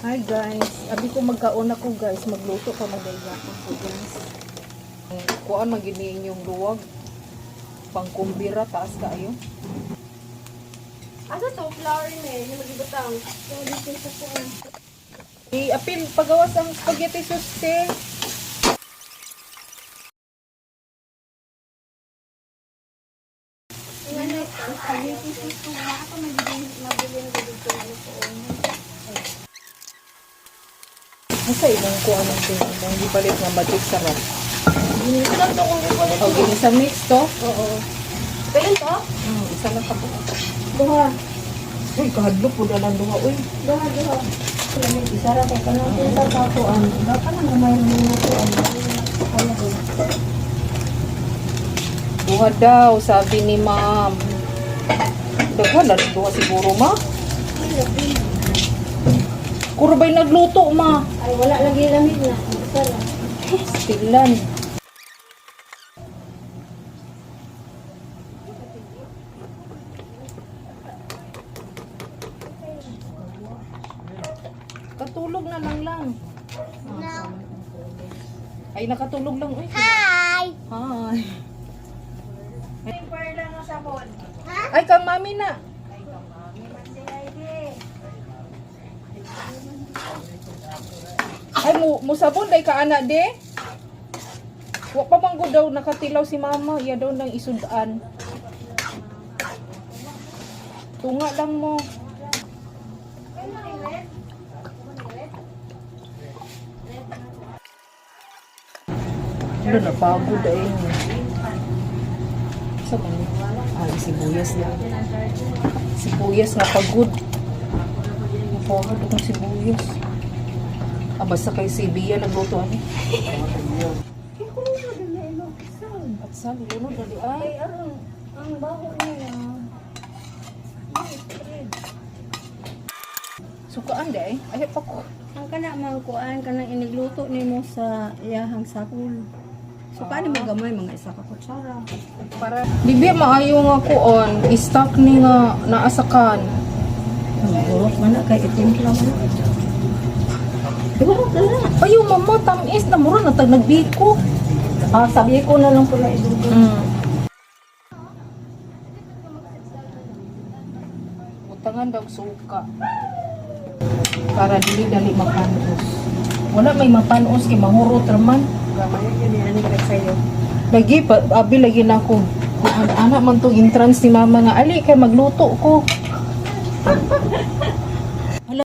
Hi guys, abi ko magkaon ako guys, magluto pa magayapon ko guys. Kuan magini inyong luwag. Pangkumbira taas kaayo. Asa to flour ni magibutang. So dito sa kuan. Apil pagawas ang spaghetti sauce. Ano, spaghetti sauce ko na ako mabili ko dito ano ko. Asa imong kuan ang ting imong gipalit nga matik sarap. Ito lang to kung ipalit O gini sa mix to? Oo. Kailan to? Isa lang tapos. Duha. Uy, kahadlok po na lang duha. Uy, Duha. Isara kay kanang tinta sa kuan. Baka na gamay mo na kuan. Kaya ko. duha daw, sabi ni ma'am. Daghan na duha siguro, ma? Kuro ba'y nagluto, ma? Ay wala lagi lamig na. Isara. Stilan. Katulog na lang. Ay, nakatulog lang. Uy, Hi. hi. Simper lang ang sabon. Ay, kang mami na. Ay, musabon day ka anak de. Wa pa manggo daw nakatilaw si mama, iya daw nang isudan. Tunga lang mo. Ano na pagod ay. Sa man. Ay, sibuyas lang. Sibuyas na pagod. Pagod akong sibuyas. Basta kay si Bia nagluto ani. At sa lunod dali ay. Ang baho niya. Sukaan di ay. Ay pa ko. Ang kana man kuan kanang inigluto nimo sa iyahang sakul. So kani magamay mga isa ka kutsara. Para di Bia maayo nga kuon, i-stock ni nga naasakan. Burot man na kay itimpla man. Burot na na. Ayo mama tamis na mura na tag nagbiko. Sabi ko na lang pala idugo. Utangan daw suka. Para dili-dali mapanos. Wala may mapanos kay mahurot raman. Gamay yun ani ka sayo. Lagi pa abi lagi na ako. Kung anak man tong entrance ni mama nga ali kay magluto ko.